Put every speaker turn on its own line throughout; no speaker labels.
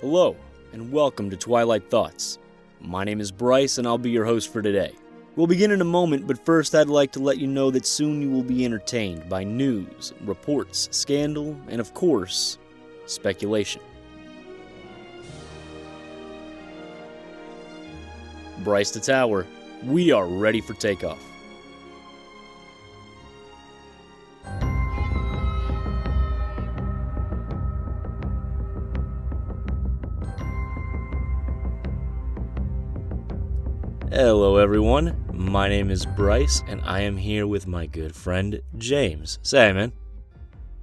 Hello, and welcome to Twilight Thoughts. My name is Brice, and I'll be your host for today. We'll begin in a moment, but first I'd like to let you know that soon you will be entertained by news, reports, scandal, and of course, speculation. Brice the Tower, we are ready for takeoff. Hello everyone, my name is Brice, and I am here with my good friend James. Say, man.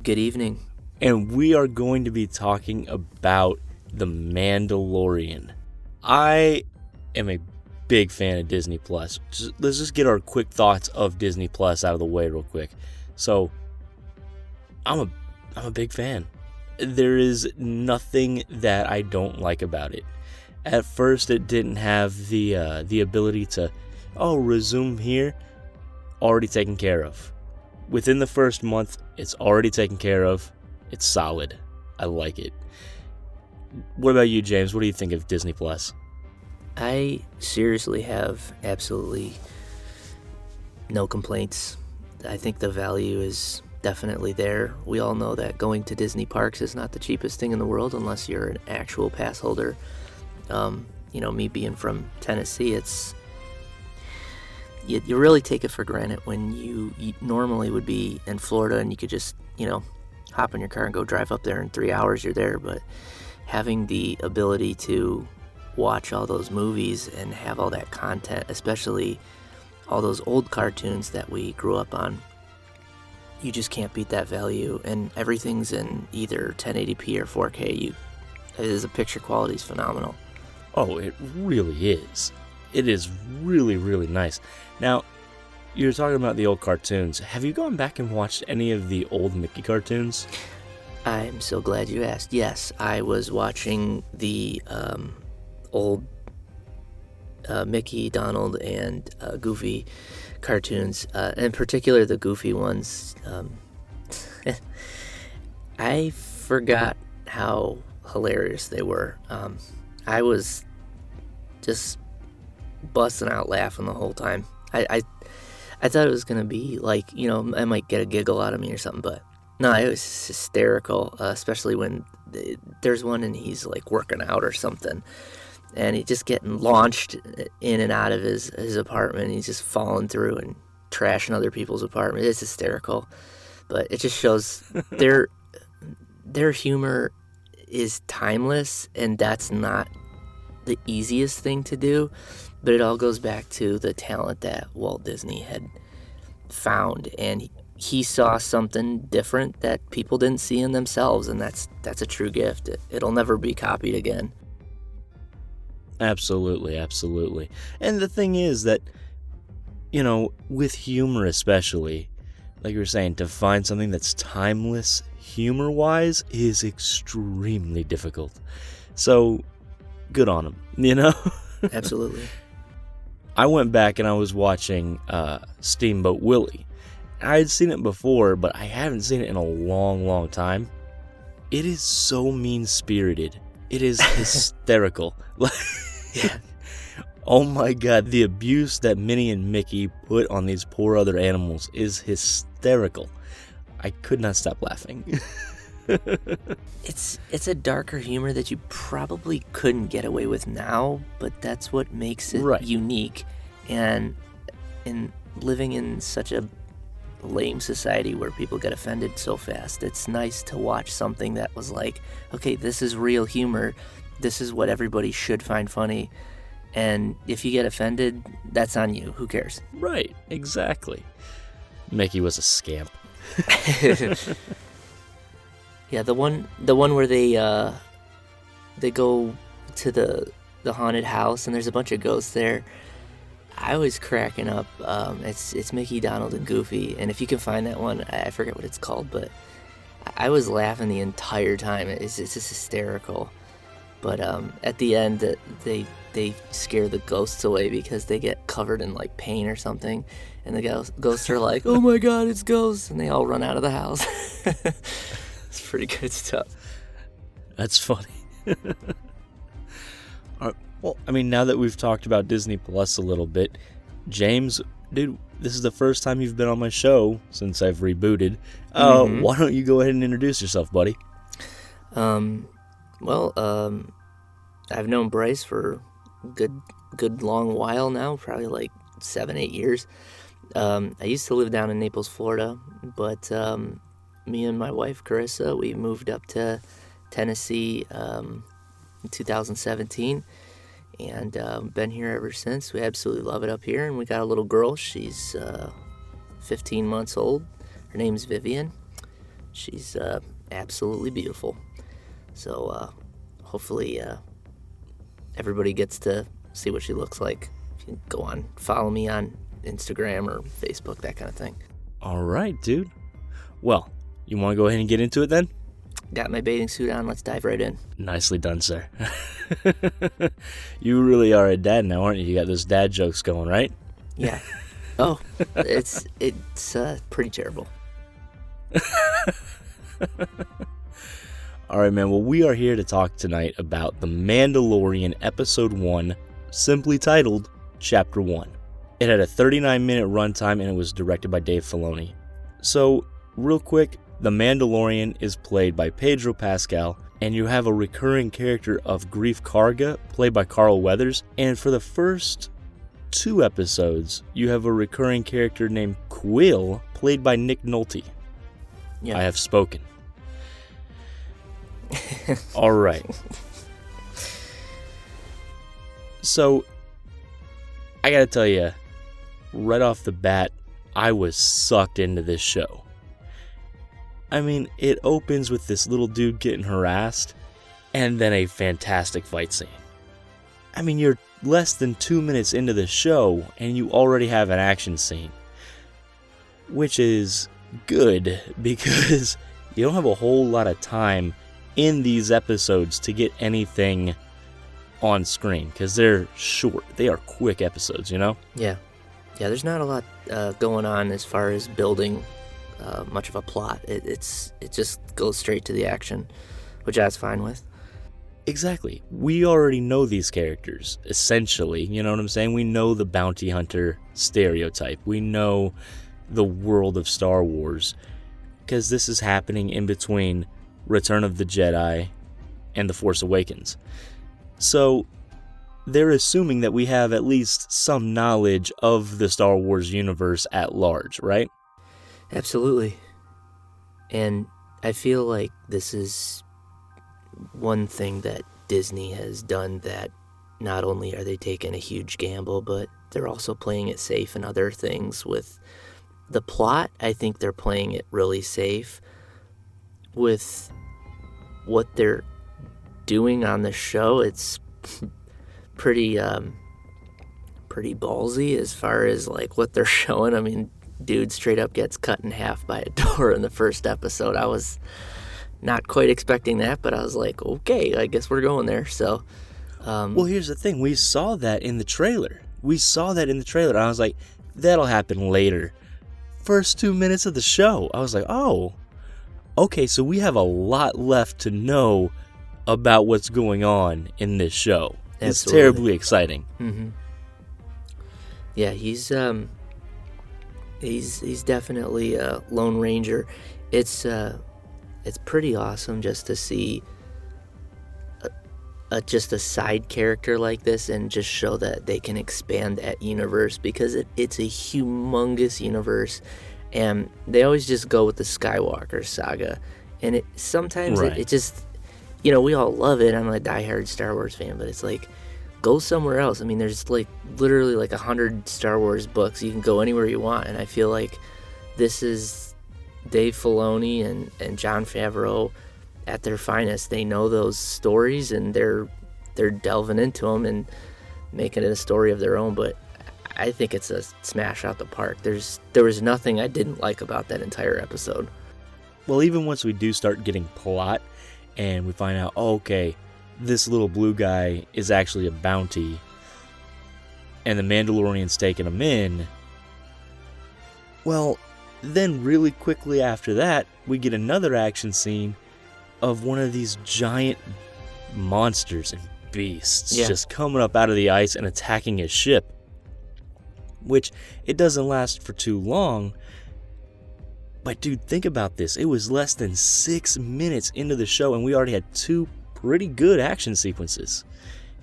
Good evening.
And we are going to be talking about the Mandalorian. I am a big fan of Disney Plus. Let's just get our quick thoughts of Disney Plus out of the way real quick. So, I'm a big fan. There is nothing that I don't like about it. At first, it didn't have the ability to, resume here, already taken care of. Within the first month, it's already taken care of. It's solid. I like it. What about you, James? What do you think of Disney Plus?
I seriously have absolutely no complaints. I think the value is definitely there. We all know that going to Disney parks is not the cheapest thing in the world unless you're an actual pass holder. Me being from Tennessee, it's you really take it for granted when you normally would be in Florida and you could just hop in your car and go drive up there in 3 hours, you're there. But having the ability to watch all those movies and have all that content, especially all those old cartoons that we grew up on, you just can't beat that value. And everything's in either 1080p or 4K. The picture quality is phenomenal.
Oh, it really is. It is really, really nice. Now, you're talking about the old cartoons. Have you gone back and watched any of the old Mickey cartoons?
I'm so glad you asked. Yes, I was watching the old Mickey, Donald, and Goofy cartoons, in particular the Goofy ones. I forgot how hilarious they were. I was just busting out laughing the whole time. I thought it was gonna be like, I might get a giggle out of me or something, but no, it was hysterical, especially when there's one and he's like working out or something, and he's just getting launched in and out of his apartment. He's just falling through and trashing other people's apartment. It's hysterical, but it just shows their humor is timeless, and that's not the easiest thing to do, but it all goes back to the talent that Walt Disney had found, and he saw something different that people didn't see in themselves, and that's a true gift. It'll never be copied again.
Absolutely. And the thing is that, with humor especially, like you were saying, to find something that's timeless humor-wise is extremely difficult. So, good on him,
Absolutely.
I went back and I was watching Steamboat Willie. I had seen it before, but I haven't seen it in a long, long time. It is so mean-spirited. It is hysterical.
Yeah.
Oh my god, the abuse that Minnie and Mickey put on these poor other animals is hysterical. I could not stop laughing.
It's a darker humor that you probably couldn't get away with now, but that's what makes it unique. And in living in such a lame society where people get offended so fast, it's nice to watch something that was like, okay, this is real humor. This is what everybody should find funny. And if you get offended, that's on you. Who cares?
Right, exactly. Mickey was a scamp.
Yeah, the one where they go to the haunted house and there's a bunch of ghosts there. I was cracking up. It's Mickey, Donald, and Goofy, and if you can find that one, I forget what it's called, but I was laughing the entire time. It's just hysterical. But at the end, they scare the ghosts away because they get covered in like paint or something, and the ghosts are like, "Oh my God, it's ghosts!" and they all run out of the house. It's pretty good stuff.
That's funny. Well, I mean, now that we've talked about Disney Plus a little bit, James, dude, this is the first time you've been on my show since I've rebooted. Why don't you go ahead and introduce yourself, buddy?
I've known Brice for a good long while now, probably like 7-8 years. I used to live down in Naples, Florida, but me and my wife, Carissa, we moved up to Tennessee in 2017, and been here ever since. We absolutely love it up here, and we got a little girl. She's 15 months old. Her name's Vivian. She's absolutely beautiful. So hopefully everybody gets to see what she looks like. You can go on, follow me on Instagram or Facebook, that kind of thing.
All right, dude. Well, you want to go ahead and get into it then?
Got my bathing suit on. Let's dive right in.
Nicely done, sir. You really are a dad now, aren't you? You got those dad jokes going, right?
Yeah. Oh, it's pretty terrible.
All right, man. Well, we are here to talk tonight about The Mandalorian Episode 1, simply titled Chapter 1. It had a 39-minute runtime, and it was directed by Dave Filoni. So, real quick, The Mandalorian is played by Pedro Pascal, and you have a recurring character of Greef Karga, played by Carl Weathers. And for the first 2 episodes, you have a recurring character named Quill, played by Nick Nolte.
Yeah.
I have spoken. All right. So, I gotta tell you, right off the bat, I was sucked into this show. I mean, it opens with this little dude getting harassed, and then a fantastic fight scene. I mean, you're less than 2 minutes into the show, and you already have an action scene. Which is good, because you don't have a whole lot of time in these episodes to get anything on screen, because they're short. They are quick episodes, you know?
Yeah, there's not a lot going on as far as building much of a plot. It just goes straight to the action, which I was fine with.
Exactly. We already know these characters, essentially. You know what I'm saying? We know the bounty hunter stereotype. We know the world of Star Wars, because this is happening in between Return of the Jedi and The Force Awakens. So they're assuming that we have at least some knowledge of the Star Wars universe at large, right?
Absolutely. And I feel like this is one thing that Disney has done, that not only are they taking a huge gamble, but they're also playing it safe in other things. With the plot, I think they're playing it really safe. With what they're doing on the show, it's pretty ballsy as far as like what they're showing. I mean, dude straight up gets cut in half by a door in the first episode. I was not quite expecting that, but I was like, okay, I guess we're going there. So
well, here's the thing. We saw that in the trailer. And I was like, that'll happen later. First 2 minutes of the show, I was like, oh, okay, so we have a lot left to know about what's going on in this show.
Absolutely.
It's terribly exciting.
Mm-hmm. Yeah, he's definitely a Lone Ranger. It's pretty awesome just to see just a side character like this, and just show that they can expand that universe, because it's a humongous universe, and they always just go with the Skywalker saga, and it sometimes
right.
it just, you know, we all love it. I'm a diehard Star Wars fan, but it's like, go somewhere else. I mean, there's like literally like 100 Star Wars books. You can go anywhere you want, and I feel like this is Dave Filoni and Jon Favreau at their finest. They know those stories, and they're delving into them and making it a story of their own. But I think it's a smash out the park. There was nothing I didn't like about that entire episode.
Well, even once we do start getting plot, and we find out, oh, okay, this little blue guy is actually a bounty, and the Mandalorian's taking him in, well, then really quickly after that, we get another action scene of one of these giant monsters and beasts
Yeah.
just coming up out of the ice and attacking his ship. Which, it doesn't last for too long. But dude, think about this. It was less than 6 minutes into the show and we already had 2 pretty good action sequences.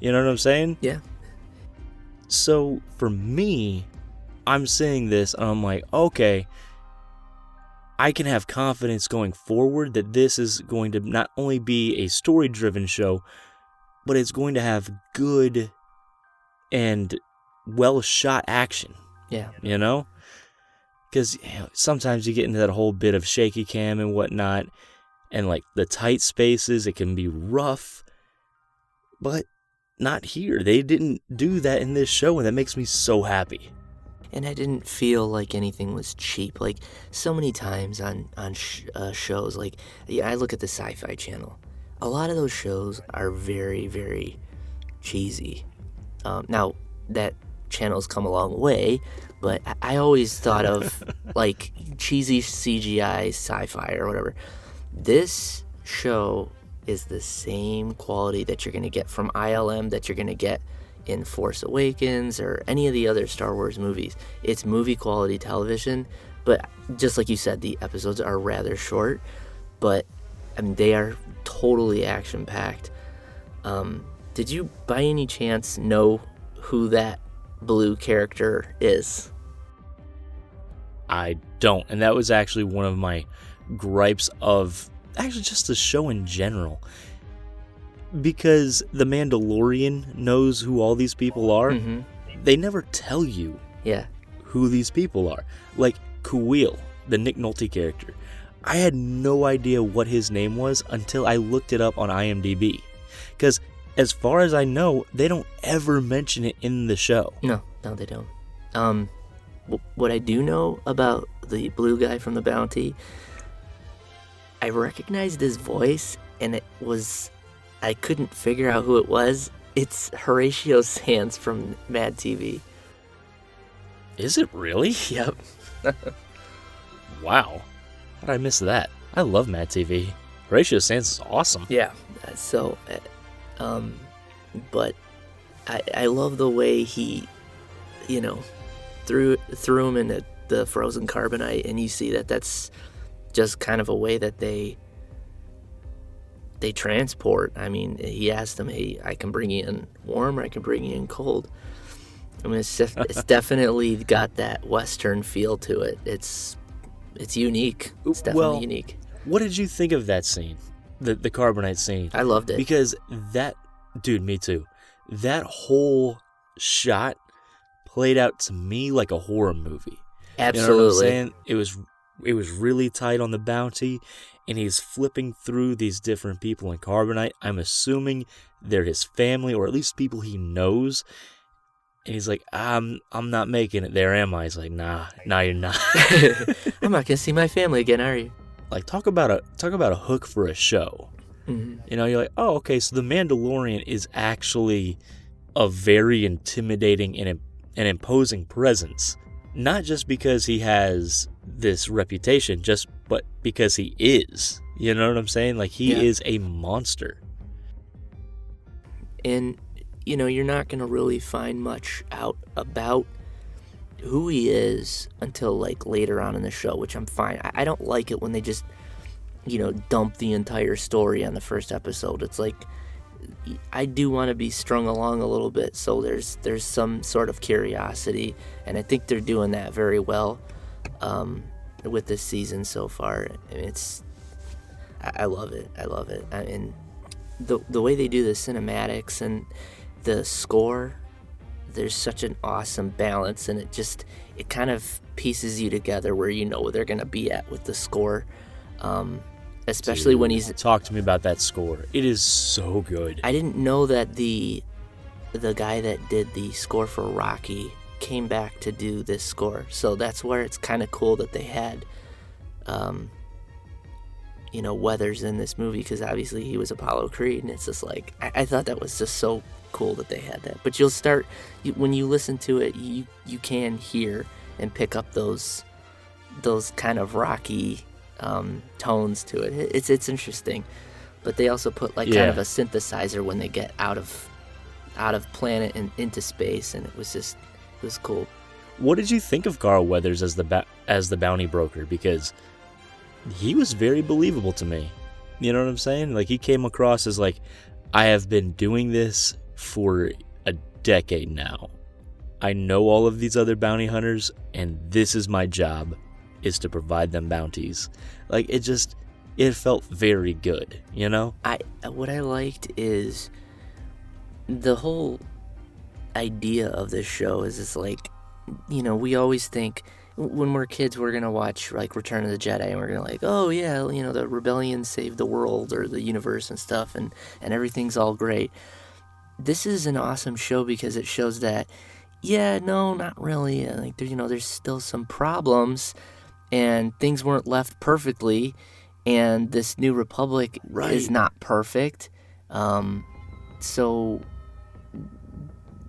You know what I'm saying?
Yeah.
So, for me, I'm seeing this and I'm like, okay, I can have confidence going forward that this is going to not only be a story-driven show, but it's going to have good and well-shot action.
Yeah.
You know? Because sometimes you get into that whole bit of shaky cam and whatnot, and like the tight spaces, it can be rough. But not here. They didn't do that in this show, and that makes me so happy.
And I didn't feel like anything was cheap. Like, so many times on shows, like, I look at the Sci-Fi Channel. A lot of those shows are very, very cheesy. Now, that channel's come a long way, but I always thought of, like, cheesy CGI sci-fi or whatever. This show is the same quality that you're going to get from ILM that you're going to get in Force Awakens or any of the other Star Wars movies. It's movie quality television, but just like you said, the episodes are rather short, but I mean, they are totally action-packed. Did you by any chance know who that blue character is?
I don't, and that was actually one of my gripes of actually just the show in general. Because the Mandalorian knows who all these people are, they never tell you who these people are. Like Kuil, the Nick Nolte character. I had no idea what his name was until I looked it up on IMDb. Because as far as I know, they don't ever mention it in the show.
No, they don't. What I do know about the blue guy from the Bounty, I recognized his voice, and I couldn't figure out who it was. It's Horatio Sands from Mad TV.
Is it really?
Yep.
Wow. How did I miss that? I love Mad TV. Horatio Sands is awesome.
Yeah. So, but I love the way he, threw him into the frozen carbonite, and you see that's just kind of a way that they transport. I mean, he asked them, hey, I can bring you in warm or I can bring you in cold. I mean, it's definitely got that Western feel to it. It's unique. It's definitely unique.
What did you think of that scene? The carbonite scene?
I loved it.
Because dude, me too. That whole shot played out to me like a horror movie.
Absolutely.
You know what I'm saying? It was really tight on the Bounty, and he's flipping through these different people in carbonite. I'm assuming they're his family, or at least people he knows. And he's like, I'm not making it there, am I? He's like, nah, you're not.
I'm not gonna see my family again, are you?
Like, talk about a hook for a show.
Mm-hmm.
You're like, oh, okay, so the Mandalorian is actually a very intimidating and imposing presence. Not just because he has this reputation, but because he is. You know what I'm saying? Like, he is a monster.
And, you're not going to really find much out about who he is until, like, later on in the show, which I'm fine. I don't like it when they just, dump the entire story on the first episode. It's like, I do want to be strung along a little bit, so there's some sort of curiosity, and I think they're doing that very well with this season so far. I love it. And the way they do the cinematics and the score, there's such an awesome balance, and it kind of pieces you together where you know where they're gonna be at with the score. Especially when he's...
Talk to me about that score. It is so good.
I didn't know that the guy that did the score for Rocky came back to do this score. So that's where it's kind of cool that they had, Weathers in this movie, because obviously he was Apollo Creed, and it's just like... I thought that was just so cool that they had that. But when you listen to it, you can hear and pick up those kind of Rocky... tones to it. It's interesting, but they also put like kind of a synthesizer when they get out of planet and into space, and it was cool.
What did you think of Carl Weathers as the bounty broker? Because he was very believable to me. You know what I'm saying? Like, he came across as like, I have been doing this for a decade now. I know all of these other bounty hunters, and this is my job, is to provide them bounties. Like, it felt very good, you know?
What I liked is the whole idea of this show is it's like, you know, we always think when we're kids we're going to watch like Return of the Jedi, and we're going to like, oh yeah, you know, the rebellion saved the world or the universe and stuff, and everything's all great. This is an awesome show because it shows that, yeah, no, not really. Like, you know, there's still some problems, and things weren't left perfectly, and this new republic is not perfect. So,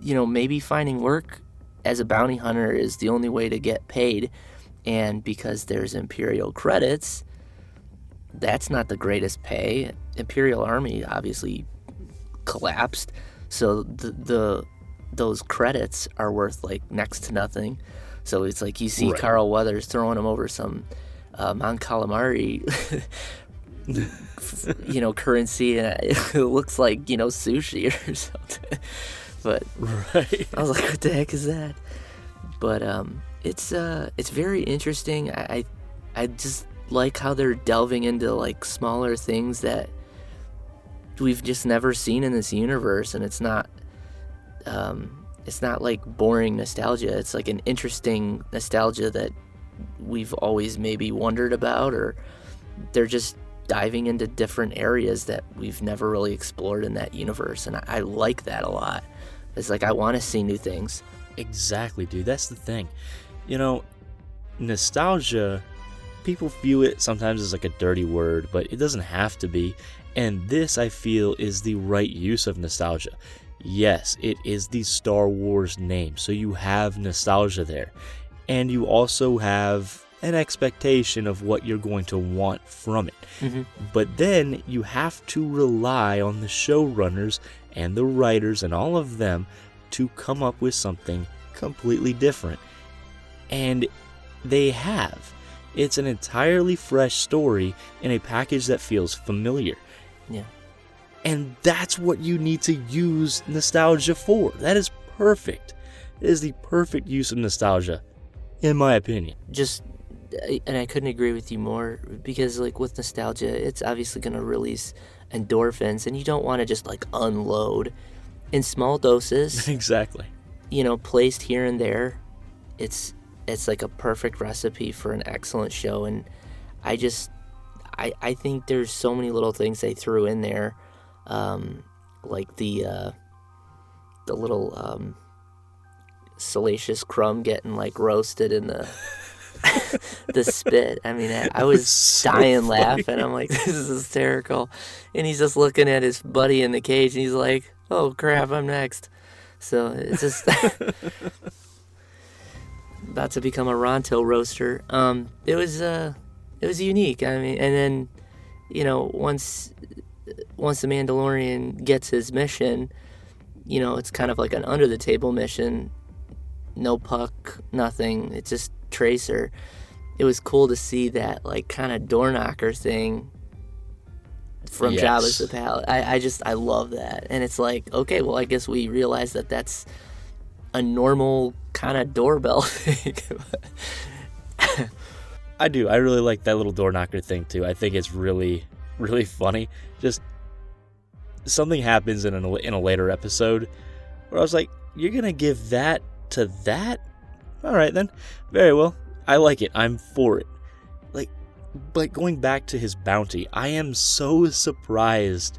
you know, maybe finding work as a bounty hunter is the only way to get paid, and because there's Imperial credits, that's not the greatest pay. Imperial Army obviously collapsed, so those credits are worth like next to nothing. So it's like you see Carl Weathers throwing him over some Mon Calamari you know, currency, and it looks like, you know, sushi or something. But I was like, what the heck is that? But it's very interesting. I just like how they're delving into like smaller things that we've just never seen in this universe, and it's not like boring nostalgia. It's like an interesting nostalgia that we've always maybe wondered about, or they're just diving into different areas that we've never really explored in that universe, and I like that a lot. It's like, I want to see new things.
Exactly, dude. That's the thing. You know, nostalgia, people view it sometimes as like a dirty word, but it doesn't have to be. And this, I feel, is the right use of nostalgia. Yes, it is the Star Wars name, so you have nostalgia there. And you also have an expectation of what you're going to want from it. Mm-hmm. But then you have to rely on the showrunners and the writers and all of them to come up with something completely different. And they have. It's an entirely fresh story in a package that feels familiar.
Yeah.
And that's what you need to use nostalgia for. That is perfect. It is the perfect use of nostalgia, in my opinion.
And I couldn't agree with you more, because like with nostalgia, it's obviously going to release endorphins, and you don't want to just like unload in small doses.
Exactly.
You know, placed here and there, it's like a perfect recipe for an excellent show. And I think there's so many little things they threw in there, like the little Salacious Crumb getting like roasted in the the spit. I mean, I was so dying laughing. I'm like, this is hysterical. And he's just looking at his buddy in the cage, and he's like, oh crap, I'm next. So it's just about to become a Ronto roaster. It was unique. I mean, and then, you know, once the Mandalorian gets his mission, you know, it's kind of like an under the table mission. No Puck, nothing. It's just Tracer. It was cool to see that like kind of door knocker thing from Jabba's the Palace. I love that. And it's like, okay, well, I guess we realize that that's a normal kind of doorbell thing.
I do. I really like that little door knocker thing too. I think it's really, really funny. Just something happens in a later episode where I was like, you're gonna give that to that? All right then. Very well. I like it. I'm for it. But going back to his bounty, I am so surprised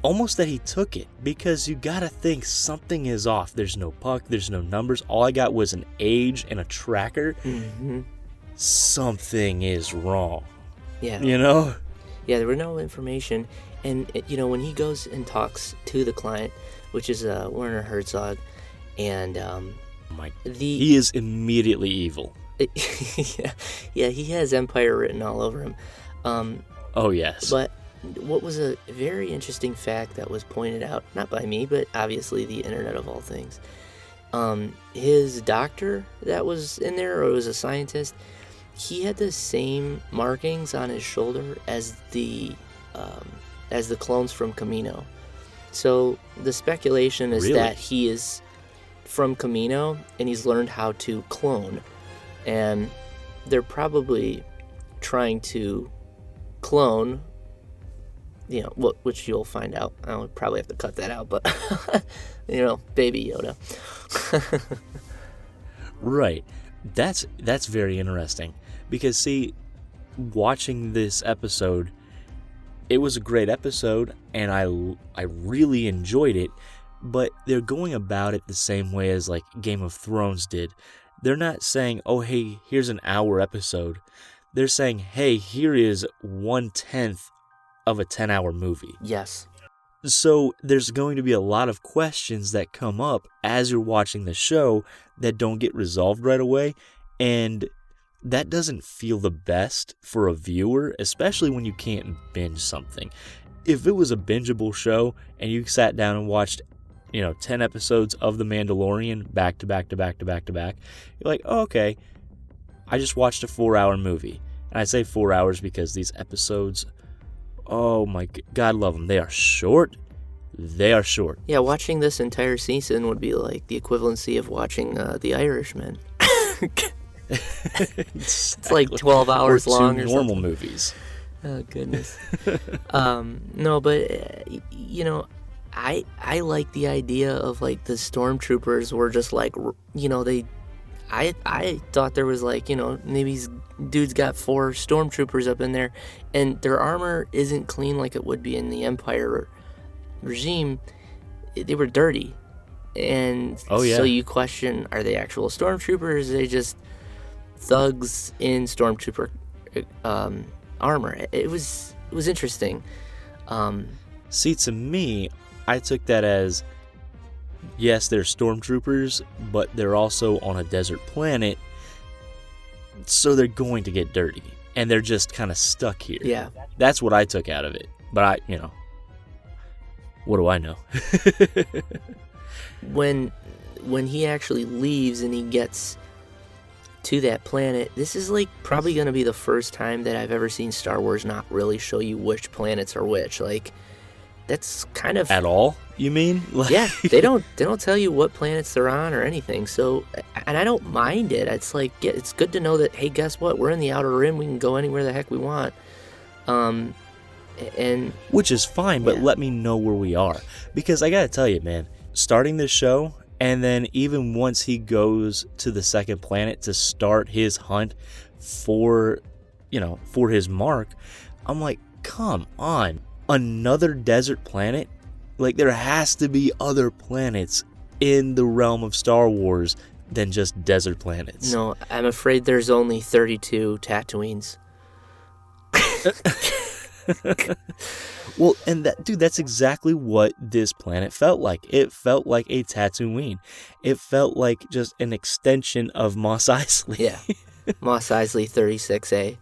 almost that he took it, because you gotta think something is off. There's no Puck, there's no numbers. All I got was an age and a tracker. Mm-hmm. Something is wrong. Yeah. You know?
Yeah, there were no information. And, you know, when he goes and talks to the client, which is Werner Herzog, and
he is immediately evil.
Yeah, he has Empire written all over him.
Oh yes.
But what was a very interesting fact that was pointed out, not by me, but obviously the internet of all things. His doctor that was in there, or was a scientist, he had the same markings on his shoulder as the clones from Camino. So the speculation is
Really?
that he is from Camino and he's learned how to clone, and they're probably trying to clone, which you'll find out. I'll probably have to cut that out, but Baby Yoda.
Right. That's very interesting, because see, watching this episode, it was a great episode and I really enjoyed it, but they're going about it the same way as like Game of Thrones did. They're not saying, "Oh, hey, here's an hour episode." They're saying, "Hey, here is 1/10 of a 10-hour movie."
Yes.
So there's going to be a lot of questions that come up as you're watching the show that don't get resolved right away, and that doesn't feel the best for a viewer, especially when you can't binge something. If it was a bingeable show and you sat down and watched 10 episodes of The Mandalorian back to back to back to back to back, you're like, oh, okay, I just watched a 4-hour movie. And I say 4 hours because these episodes, oh my God, love them. They are short. They are short.
Yeah, watching this entire season would be like the equivalency of watching The Irishman.
Exactly.
It's like 12 hours long or
normal
something.
Movies.
Oh, goodness. No, but, I like the idea of, like, the stormtroopers were just, like, I thought there was, like, maybe these dudes got 4 stormtroopers up in there, and their armor isn't clean like it would be in the Empire regime. They were dirty. And
Oh, yeah.
so you question, are they actual stormtroopers? Are they just thugs in stormtrooper armor? It was interesting.
See, to me, I took that as, yes, they're stormtroopers, but they're also on a desert planet, so they're going to get dirty, and they're just kind of stuck here.
Yeah.
That's what I took out of it. But what do I know?
When he actually leaves and he gets to that planet, this is like probably going to be the first time that I've ever seen Star Wars not really show you which planets are which. Like, that's kind of
At all, you mean? Like...
Yeah, they don't tell you what planets they're on or anything. So, and I don't mind it. It's like, yeah, it's good to know that, hey, guess what? We're in the Outer Rim. We can go anywhere the heck we want. And
Which is fine, but let me know where we are. Because I gotta tell you, man, starting this show, and then even once he goes to the second planet to start his hunt for his mark, I'm like, come on. Another desert planet? Like, there has to be other planets in the realm of Star Wars than just desert planets.
No, I'm afraid there's only 32 Tatooines.
Well, and that's exactly what this planet felt like. It felt like a Tatooine. It felt like just an extension of Mos Eisley.
Yeah. Mos Eisley 36A.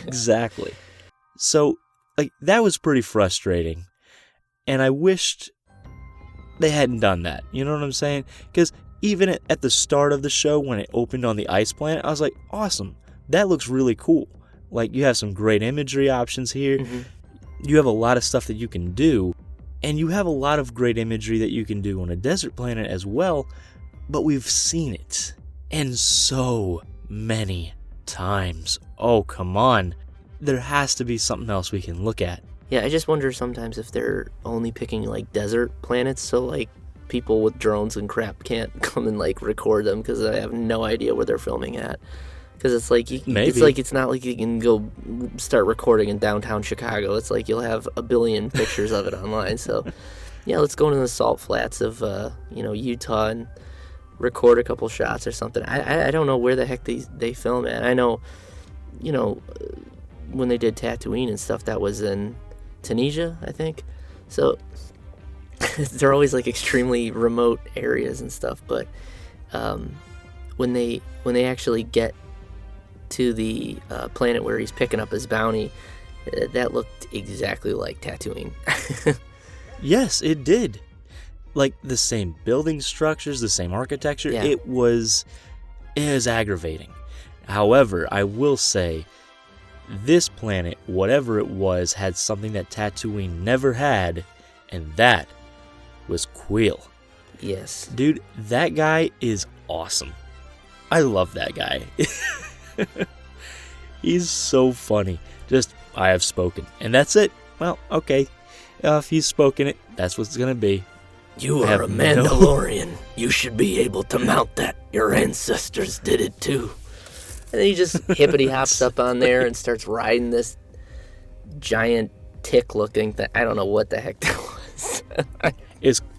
Exactly. So, like, that was pretty frustrating. And I wished they hadn't done that. You know what I'm saying? Because even at the start of the show, when it opened on the ice planet, I was like, awesome. That looks really cool. Like, you have some great imagery options here.
Mm-hmm.
You have a lot of stuff that you can do. And you have a lot of great imagery that you can do on a desert planet as well. But we've seen it. And so many times. Oh, come on. There has to be something else we can look at.
Yeah, I just wonder sometimes if they're only picking, like, desert planets, so, like, people with drones and crap can't come and, like, record them because I have no idea where they're filming at. Because it's like, it's not like you can go start recording in downtown Chicago. It's like you'll have a billion pictures of it online. So, yeah, let's go into the salt flats of, Utah and record a couple shots or something. I don't know where the heck they film at. I know, when they did Tatooine and stuff, that was in Tunisia, I think. So they're always like extremely remote areas and stuff. But when they actually get to the planet where he's picking up his bounty, That looked exactly like Tatooine.
Yes, it did. Like the same building structures, the same architecture.
Yeah.
It was aggravating. However, I will say this planet, whatever it was, had something that Tatooine never had, and that was Quill.
Yes.
Dude, that guy is awesome. I love that guy. He's so funny. Just, I have spoken. And that's it. Well, okay. If he's spoken it, that's what it's going to be.
You are a Mandalorian. You should be able to mount that. Your ancestors did it too. And then he just hippity hops up on there and starts riding this giant tick-looking thing. I don't know what the heck that was.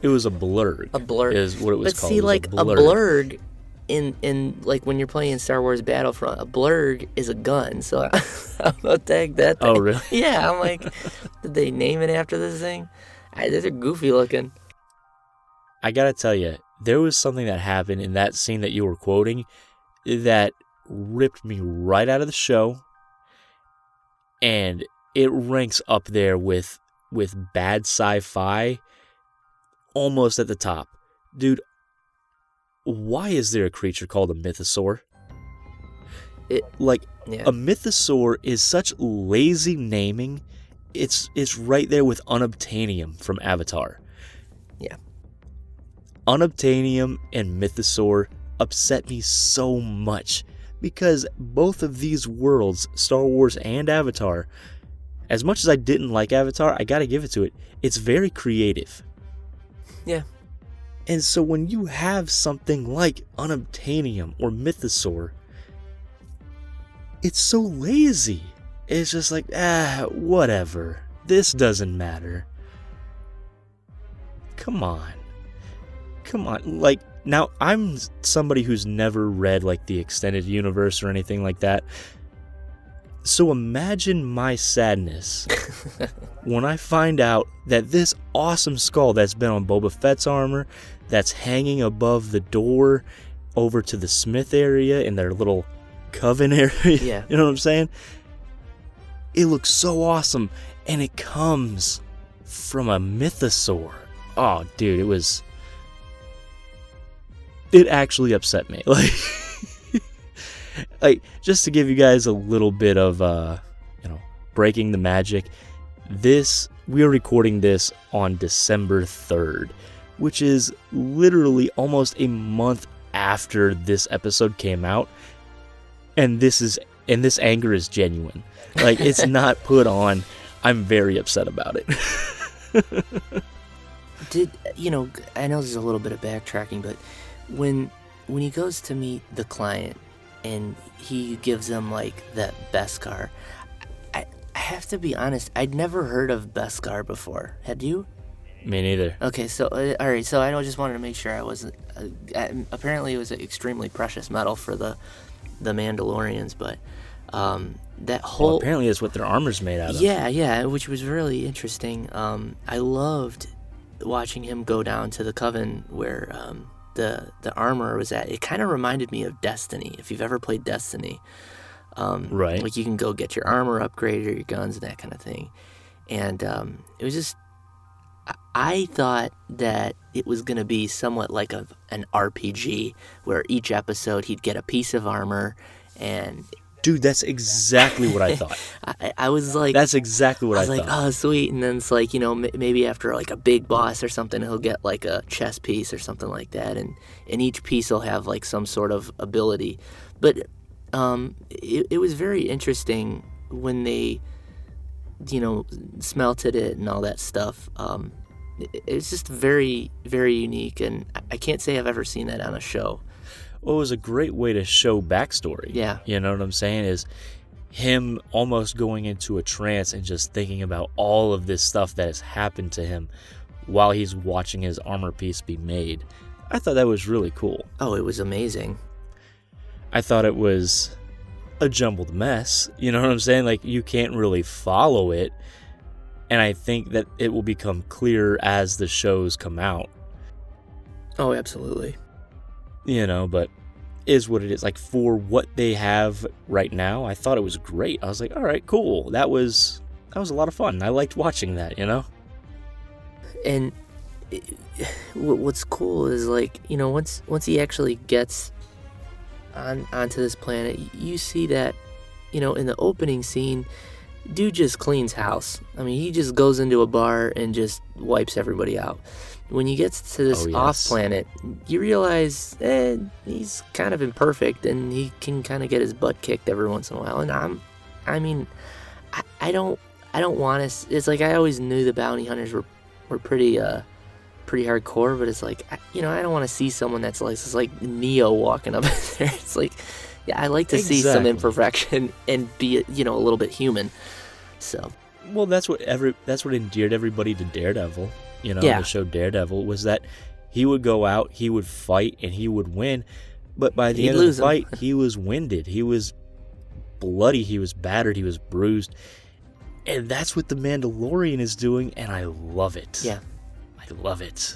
It was a blurg.
A blurg
is what it was called.
But see, like
a
blurg in like when you're playing Star Wars Battlefront, a blurg is a gun. So I'm gonna tag that thing.
Oh, really?
Yeah, I'm like, did they name it after this thing? They're goofy looking.
I gotta tell you, there was something that happened in that scene that you were quoting that ripped me right out of the show, and it ranks up there with bad sci-fi, almost at the top. Dude, why is there a creature called a mythosaur? A mythosaur is such lazy naming. It's right there with unobtainium from Avatar.
Yeah.
Unobtainium and mythosaur upset me so much because both of these worlds, Star Wars and Avatar, as much as I didn't like Avatar, I gotta give it to it. It's very creative.
Yeah.
And so when you have something like unobtainium or mythosaur, it's so lazy. It's just like, whatever. This doesn't matter. Come on. Like, now I'm somebody who's never read like the extended universe or anything like that. So imagine my sadness when I find out that this awesome skull that's been on Boba Fett's armor, that's hanging above the door over to the Smith area in their little coven area.
Yeah.
You know what I'm saying? It looks so awesome, and it comes from a mythosaur. Oh, dude, it actually upset me. Like, just to give you guys a little bit of, breaking the magic. We are recording this on December 3rd, which is literally almost a month after this episode came out. And this anger is genuine. Like, it's not put on. I'm very upset about it.
I know there's a little bit of backtracking, but when he goes to meet the client and he gives them like that Beskar, I have to be honest, I'd never heard of Beskar before. Had you?
Me neither.
Okay, so all right, so I just wanted to make sure I wasn't. Apparently, it was an extremely precious metal for the Mandalorians, but that whole.
Well, apparently, it's what their armor's made out of.
Yeah, which was really interesting. I loved watching him go down to the coven where the armor was at. It kind of reminded me of Destiny, if you've ever played Destiny.
Right.
Like, you can go get your armor upgraded or your guns and that kind of thing. And it was just, I thought that it was going to be somewhat like an RPG, where each episode he'd get a piece of armor and...
Dude, that's exactly what I thought.
I was like...
That's exactly what I thought.
I was like, oh, sweet. And then it's like, maybe after like a big boss or something, he'll get like a chess piece or something like that. And each piece will have like some sort of ability. But it was very interesting when they, smelted it and all that stuff. It's just very, very unique. And I can't say I've ever seen that on a show.
Well, it was a great way to show backstory.
Yeah.
You know what I'm saying? Is him almost going into a trance and just thinking about all of this stuff that has happened to him while he's watching his armor piece be made. I thought that was really cool.
Oh, it was amazing.
I thought it was a jumbled mess. You know what I'm saying? Like, you can't really follow it. And I think that it will become clearer as the shows come out.
Oh, absolutely.
But is what it is. Like, for what they have right now, I thought it was great. I was like, all right, cool. That was was a lot of fun. I liked watching that, you know?
And what's cool is, like, you know, once he actually gets onto this planet, you see that, you know, in the opening scene, dude just cleans house. I mean, he just goes into a bar and just wipes everybody out. When he gets to this off planet, you realize he's kind of imperfect and he can kind of get his butt kicked every once in a while. And I don't want to. It's like, I always knew the bounty hunters were pretty hardcore, but it's like, you know, I don't want to see someone that's like, it's like Neo walking up there. It's like, yeah, I like to see some imperfection and be, you know, a little bit human. So,
well, that's what endeared everybody to Daredevil. You know, the show Daredevil, was that he would go out, he would fight, and he would win. But by the end of the fight, he was winded. He was bloody. He was battered. He was bruised. And that's what the Mandalorian is doing, and I love it.
Yeah.
I love it.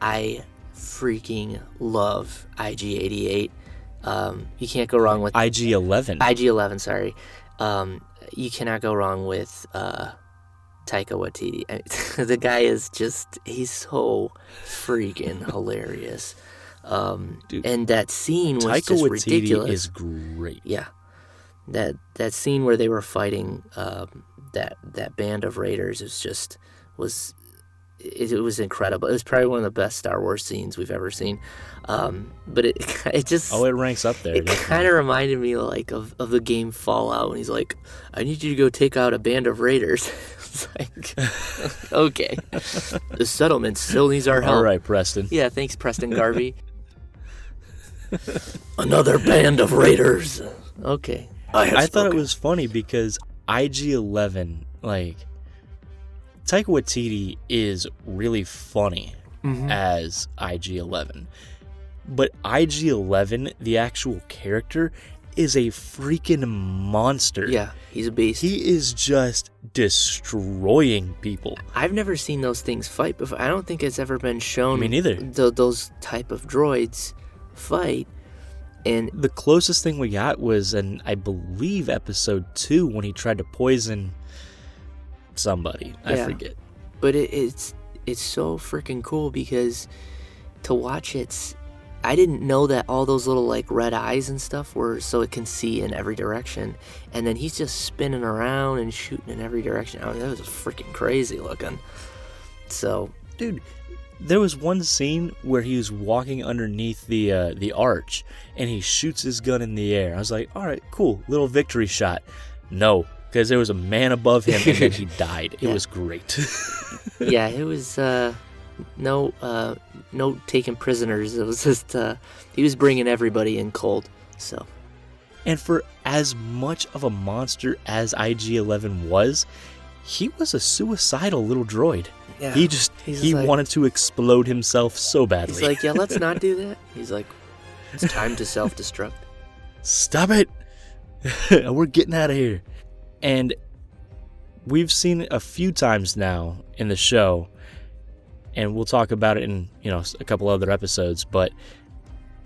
I freaking love IG-88. You can't go wrong with...
IG-11.
IG-11, sorry. You cannot go wrong with... Taika Waititi. The guy is just, he's so freaking hilarious. Dude, and that scene was
Taika
just
Waititi
ridiculous.
Is great.
Yeah. That scene where they were fighting that band of raiders was incredible. It was probably one of the best Star Wars scenes we've ever seen. But it just...
Oh, it ranks up there.
It kind of reminded me, like, of the game Fallout, when he's like, I need you to go take out a band of raiders. It's like, okay. The settlement still needs our help.
All right, Preston.
Yeah, thanks, Preston Garvey. Another band of raiders. Okay.
I thought it was funny because IG-11, like, Taika Waititi is really funny as IG-11. But IG-11, the actual character, is a freaking monster.
Yeah, he's a beast.
He is just destroying people.
I've never seen those things fight before. I don't think it's ever been shown.
Me neither.
Those type of droids fight. And
the closest thing we got was in, I believe, episode 2, when he tried to poison somebody. I forget.
But it's so freaking cool, because to watch it, I didn't know that all those little, like, red eyes and stuff were so it can see in every direction. And then he's just spinning around and shooting in every direction. I mean, that was freaking crazy looking. So,
dude, there was one scene where he was walking underneath the arch, and he shoots his gun in the air. I was like, all right, cool, little victory shot. No, because there was a man above him, and then he died. It was great.
Yeah, it was no taking prisoners. It was just he was bringing everybody in cold. So,
and for as much of a monster as IG-11 was, he was a suicidal little droid.
Yeah,
he wanted to explode himself so badly.
He's like, yeah, let's not do that. He's like, it's time to self-destruct.
Stop it. We're getting out of here. And we've seen it a few times now in the show, and we'll talk about it in, you know, a couple other episodes, but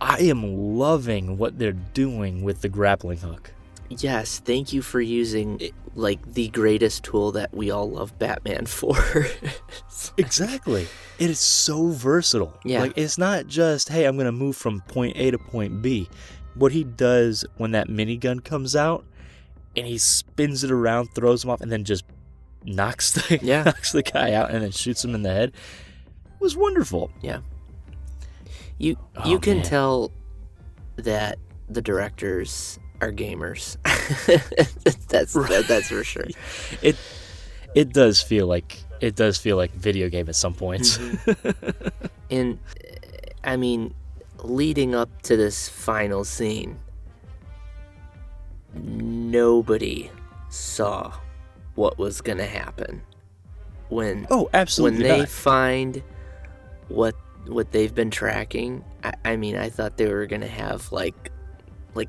I am loving what they're doing with the grappling hook.
Yes, thank you for using like the greatest tool that we all love Batman for.
Exactly. It is so versatile.
Yeah.
Like, it's not just, hey, I'm going to move from point A to point B. What he does when that minigun comes out and he spins it around, throws him off, and then just knocks the guy out and then shoots him in the head was wonderful.
Yeah. You can tell that the directors are gamers. That's for sure.
It does feel like video game at some points.
Mm-hmm. And I mean, leading up to this final scene, nobody saw what was gonna happen when they find what they've been tracking. I mean, I thought they were gonna have like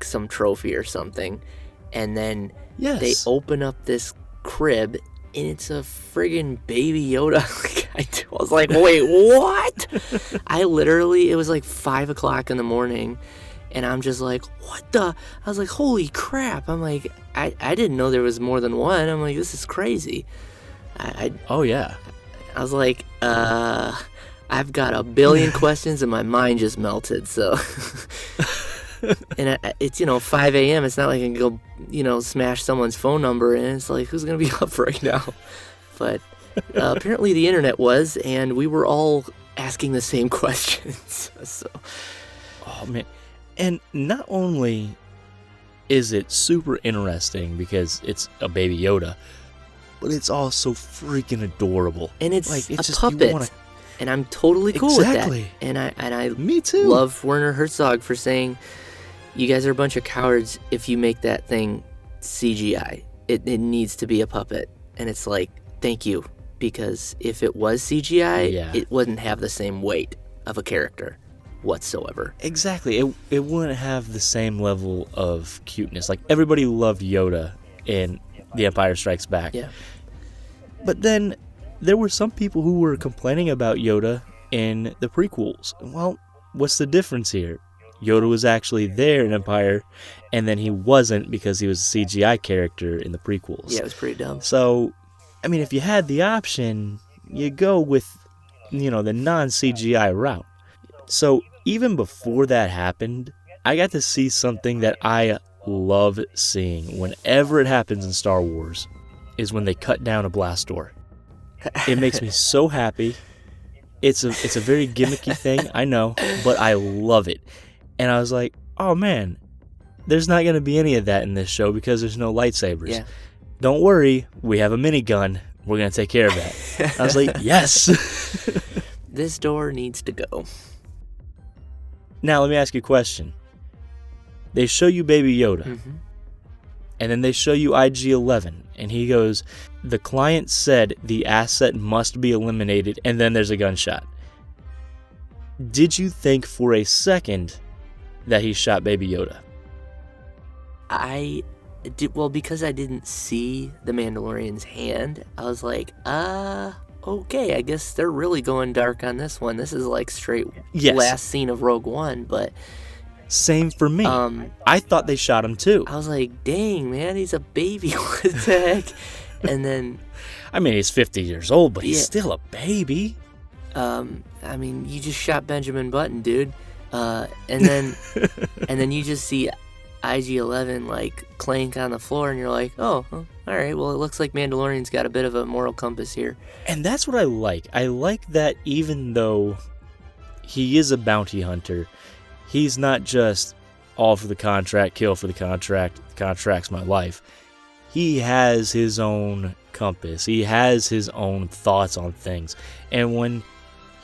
some trophy or something, and then they open up this crib and it's a friggin' baby Yoda. I was like, wait, what? It was like 5 o'clock in the morning, And I'm just like, what the? I was like, holy crap. I'm like, I didn't know there was more than one. I'm like, this is crazy.
Oh, yeah.
I was like, I've got a billion questions and my mind just melted. So, and it's, 5 a.m. It's not like I can go, smash someone's phone number. And it's like, who's going to be up right now? But apparently the internet was, and we were all asking the same questions. So,
oh, man. And not only is it super interesting because it's a Baby Yoda, but it's also freaking adorable.
And it's a puppet. And I'm totally cool with that. And I
Me too.
love Werner Herzog for saying, you guys are a bunch of cowards if you make that thing CGI. It needs to be a puppet. And it's like, thank you. Because if it was CGI, it wouldn't have the same weight of a character whatsoever.
Exactly. It wouldn't have the same level of cuteness. Like, everybody loved Yoda in The Empire Strikes Back.
Yeah.
But then there were some people who were complaining about Yoda in the prequels. Well, what's the difference here? Yoda was actually there in Empire, and then he wasn't because he was a CGI character in the prequels.
Yeah, it was pretty dumb.
So, I mean, if you had the option, you go with, the non-CGI route. So, even before that happened, I got to see something that I love seeing whenever it happens in Star Wars, is when they cut down a blast door. It makes me so happy. It's a very gimmicky thing, I know, but I love it. And I was like, oh man, there's not going to be any of that in this show because there's no lightsabers.
Yeah.
Don't worry, we have a minigun. We're going to take care of that. I was like, yes.
This door needs to go.
Now, let me ask you a question. They show you Baby Yoda, and then they show you IG-11, and he goes, the client said the asset must be eliminated, and then there's a gunshot. Did you think for a second that he shot Baby Yoda?
I did, well, because I didn't see the Mandalorian's hand, I was like, okay, I guess they're really going dark on this one. This is like straight last scene of Rogue One, but...
Same for me. I thought they shot him too.
I was like, dang, man, he's a baby. What the heck? And then...
I mean, he's 50 years old, but he's still a baby.
I mean, you just shot Benjamin Button, dude. And then you just see IG-11 like clank on the floor, and you're like, oh, all right, well, it looks like Mandalorian's got a bit of a moral compass here.
And that's what I like. I like that even though he is a bounty hunter, he's not just all for the contract, kill for the contract's my life. He has his own compass. He has his own thoughts on things. And when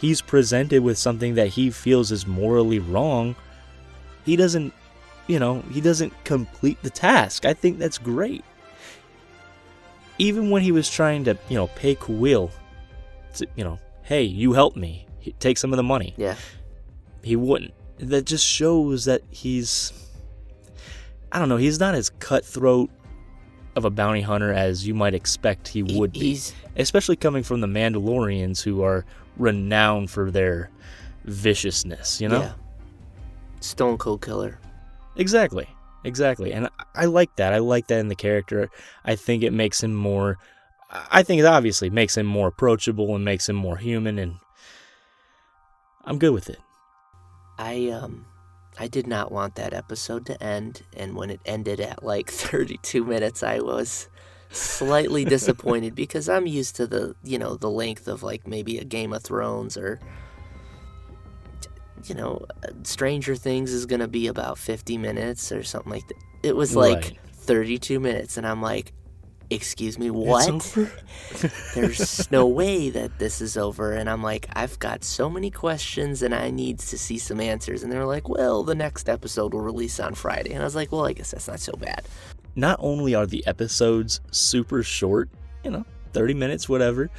he's presented with something that he feels is morally wrong, he doesn't complete the task. I think that's great. Even when he was trying to, pay Kuil to, hey, you help me, take some of the money.
Yeah.
He wouldn't. That just shows that he's not as cutthroat of a bounty hunter as you might expect he would be. Especially coming from the Mandalorians, who are renowned for their viciousness,
Yeah. Stone Cold Killer.
Exactly. And I like that. I like that in the character. I think it obviously makes him more approachable and makes him more human, and I'm good with it.
I did not want that episode to end, and when it ended at like 32 minutes, I was slightly disappointed because I'm used to the length of like maybe a Game of Thrones or Stranger Things is going to be about 50 minutes or something like that. It was like 32 minutes, and I'm like, excuse me, what?
It's over?
There's no way that this is over. And I'm like, I've got so many questions and I need to see some answers. And they're like, well, the next episode will release on Friday. And I was like, well, I guess that's not so bad.
Not only are the episodes super short, 30 minutes, whatever,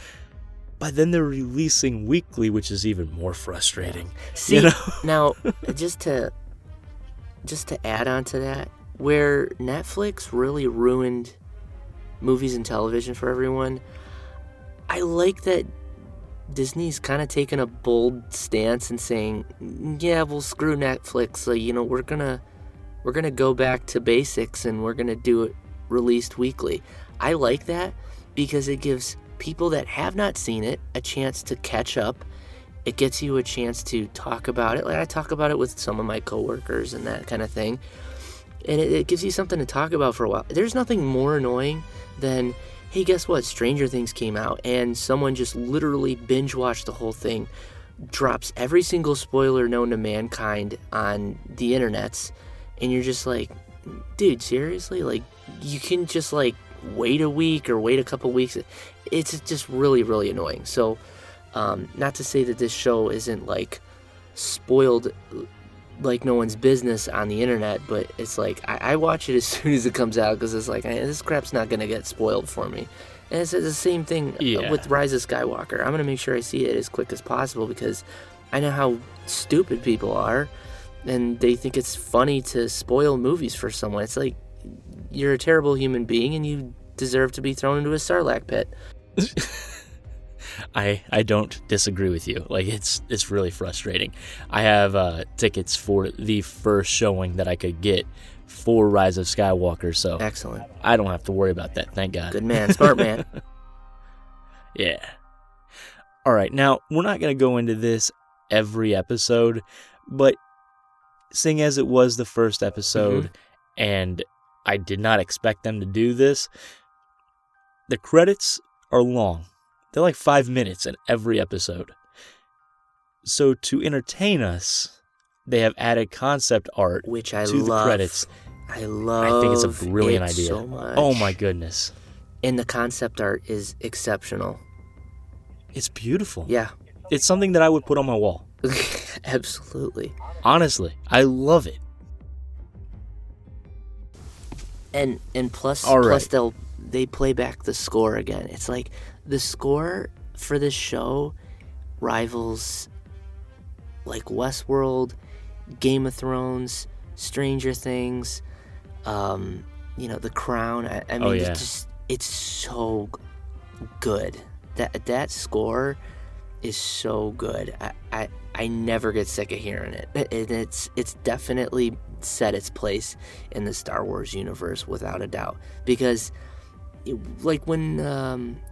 but then they're releasing weekly, which is even more frustrating.
See, now, just to add on to that, where Netflix really ruined movies and television for everyone, I like that Disney's kind of taken a bold stance and saying, yeah, well, screw Netflix. So, we're gonna go back to basics and we're gonna do it released weekly. I like that because it gives people that have not seen it a chance to catch up. It gets you a chance to talk about it. Like I talk about it with some of my coworkers and that kind of thing. And it gives you something to talk about for a while. There's nothing more annoying than, hey, guess what? Stranger Things came out and someone just literally binge watched the whole thing, drops every single spoiler known to mankind on the internets, and you're just like, dude, seriously? Like, you can just like wait a week or wait a couple weeks. It's just really, really annoying. So, not to say that this show isn't like spoiled like no one's business on the internet, but it's like I watch it as soon as it comes out because it's like, this crap's not gonna get spoiled for me. And it's the same thing with Rise of Skywalker. I'm gonna make sure I see it as quick as possible because I know how stupid people are, and they think it's funny to spoil movies for someone. It's like, you're a terrible human being and you deserve to be thrown into a Sarlacc pit.
I don't disagree with you. Like, it's really frustrating. I have tickets for the first showing that I could get for Rise of Skywalker, so
excellent.
I don't have to worry about that, thank God.
Good man, smart man.
Yeah. All right, now, we're not going to go into this every episode, but seeing as it was the first episode, and I did not expect them to do this, the credits are long. They're like 5 minutes in every episode. So to entertain us, they have added concept art
which I
to
love.
the credits.
I
think it's a brilliant idea.
So much.
Oh my goodness.
And the concept art is exceptional.
It's beautiful.
Yeah.
It's something that I would put on my wall.
Absolutely.
Honestly, I love it.
And plus they play back the score again. It's like the score for this show rivals like Westworld, Game of Thrones, Stranger Things, The Crown. I mean, it's so good. That score is so good. I never get sick of hearing it. And it's definitely set its place in the Star Wars universe without a doubt. Because like when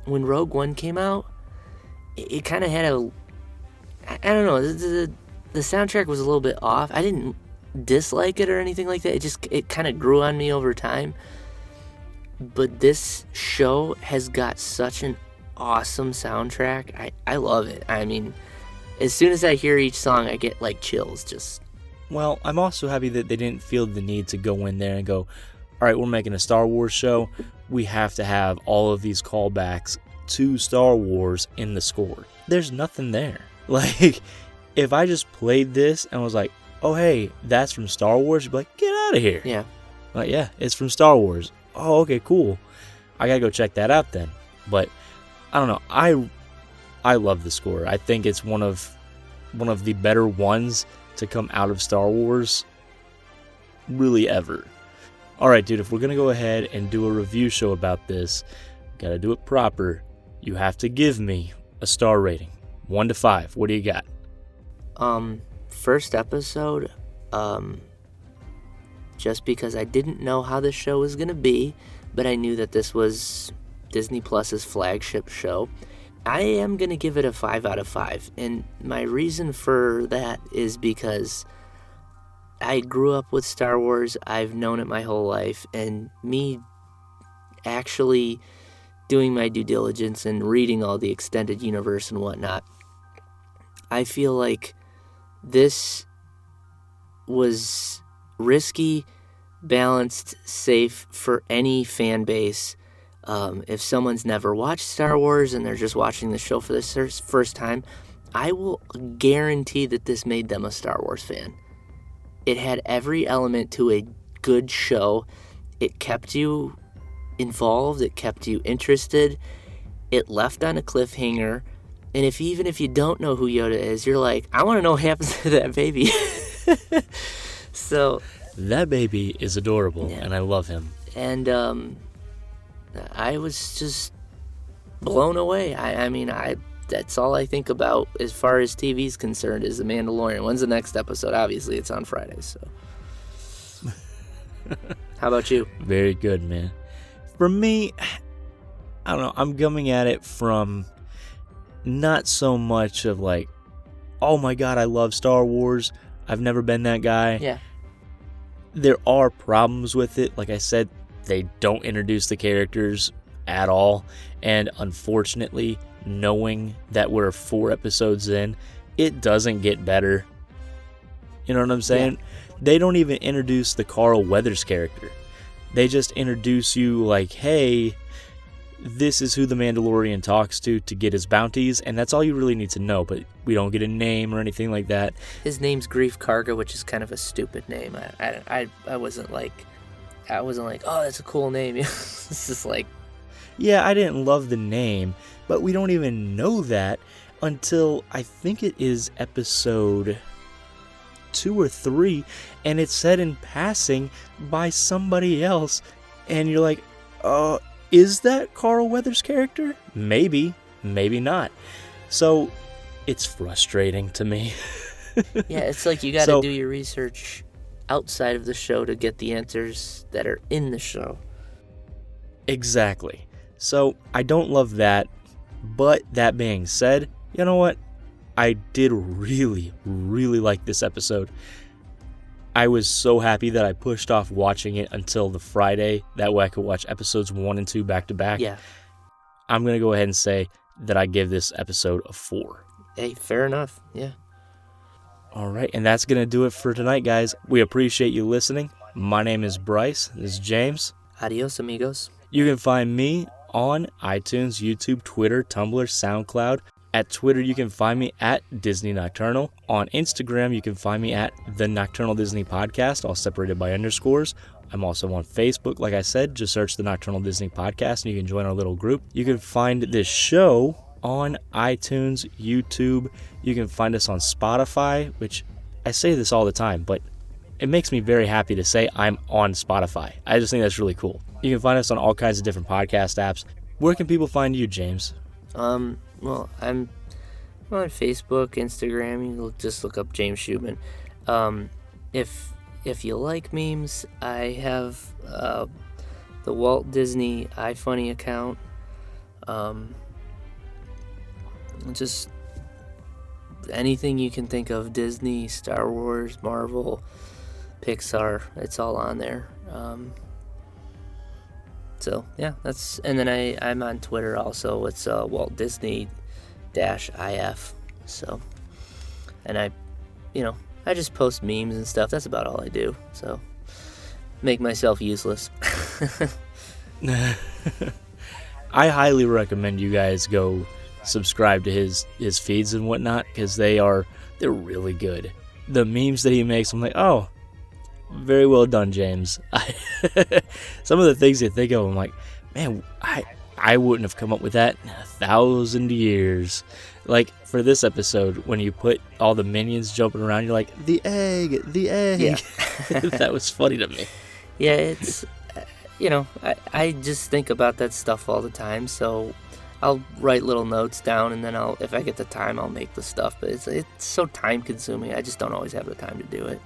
Rogue One came out, it kind of had I don't know, the soundtrack was a little bit off. I didn't dislike it or anything like that. It kind of grew on me over time. But this show has got such an awesome soundtrack. I love it. I mean, as soon as I hear each song, I get like chills.
Well, I'm also happy that they didn't feel the need to go in there and go, all right, we're making a Star Wars show. We have to have all of these callbacks to Star Wars in the score. There's nothing there. Like, if I just played this and was like, oh, hey, that's from Star Wars, you'd be like, get out of here.
Yeah.
Like, yeah, it's from Star Wars. Oh, okay, cool. I gotta go check that out then. But I don't know. I love the score. I think it's one of the better ones to come out of Star Wars really ever. All right, dude, if we're going to go ahead and do a review show about this, got to do it proper. You have to give me a star rating. 1 to 5. What do you got?
First episode, just because I didn't know how the show was going to be, but I knew that this was Disney Plus's flagship show. I am going to give it a 5 out of 5. And my reason for that is because I grew up with Star Wars. I've known it my whole life. And me actually doing my due diligence and reading all the extended universe and whatnot, I feel like this was risky, balanced, safe for any fan base. If someone's never watched Star Wars and they're just watching the show for the first time, I will guarantee that this made them a Star Wars fan. It had every element to a good show. It kept you involved. It kept you interested. It left on a cliffhanger. And even if you don't know who Yoda is, you're like, I want to know what happens to that baby. So
that baby is adorable,
yeah.
And I love him.
And I was just blown away. I mean, that's all I think about as far as TV's concerned is The Mandalorian. When's the next episode? Obviously, it's on Fridays, so. How about you?
Very good, man. For me, I don't know, I'm coming at it from not so much of like, oh my god, I love Star Wars. I've never been that guy.
Yeah.
There are problems with it. Like I said, they don't introduce the characters at all. And unfortunately, knowing that we're 4 episodes in, it doesn't get better. You know what I'm saying? Yeah. They don't even introduce the Carl Weathers character. They just introduce you like, hey, this is who the Mandalorian talks to get his bounties, and that's all you really need to know, but we don't get a name or anything like that.
His name's Grief Karga, which is kind of a stupid name. I wasn't like, oh, that's a cool name. It's just like...
Yeah, I didn't love the name, but we don't even know that until I think it is episode 2 or 3, and it's said in passing by somebody else, and you're like, is that Carl Weathers' character? Maybe, maybe not. So, it's frustrating to me.
Yeah, it's like you gotta do your research outside of the show to get the answers that are in the show.
Exactly. So, I don't love that, but that being said, you know what? I did really, really like this episode. I was so happy that I pushed off watching it until the Friday. That way I could watch episodes 1 and 2 back to back.
Yeah.
I'm going to go ahead and say that I give this episode a 4.
Hey, fair enough. Yeah.
All right. And that's going to do it for tonight, guys. We appreciate you listening. My name is Brice. This is James.
Adios, amigos.
You can find me on iTunes, YouTube, Twitter, Tumblr, SoundCloud. At Twitter, you can find me at Disney Nocturnal. On Instagram, you can find me at The Nocturnal Disney Podcast, all separated by underscores. I'm also on Facebook. Like I said, just search The Nocturnal Disney Podcast, and you can join our little group. You can find this show on iTunes, YouTube. You can find us on Spotify, which I say this all the time, but it makes me very happy to say I'm on Spotify. I just think that's really cool. You can find us on all kinds of different podcast apps. Where can people find you, James?
Well, I'm on Facebook, Instagram. You can just look up James Schubin. If you like memes, I have the Walt Disney iFunny account. Just anything you can think of, Disney, Star Wars, Marvel, Pixar, it's all on there. So yeah, and then I'm on Twitter also. It's Walt Disney -IF. So, and I just post memes and stuff. That's about all I do. So, make myself useless.
I highly recommend you guys go subscribe to his feeds and whatnot, because they're really good. The memes that he makes, I'm like, oh, very well done, James. Some of the things you think of, I'm like, man, I wouldn't have come up with that in 1,000 years. Like, for this episode, when you put all the minions jumping around, you're like, the egg. Yeah. That was funny to me.
Yeah, it's, I just think about that stuff all the time, so I'll write little notes down, and then if I get the time, I'll make the stuff, but it's so time consuming, I just don't always have the time to do it.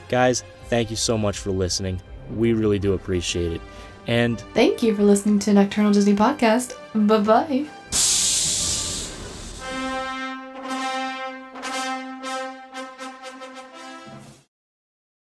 Guys, thank you so much for listening. We really do appreciate it. And
thank you for listening to Nocturnal Disney Podcast. Bye-bye.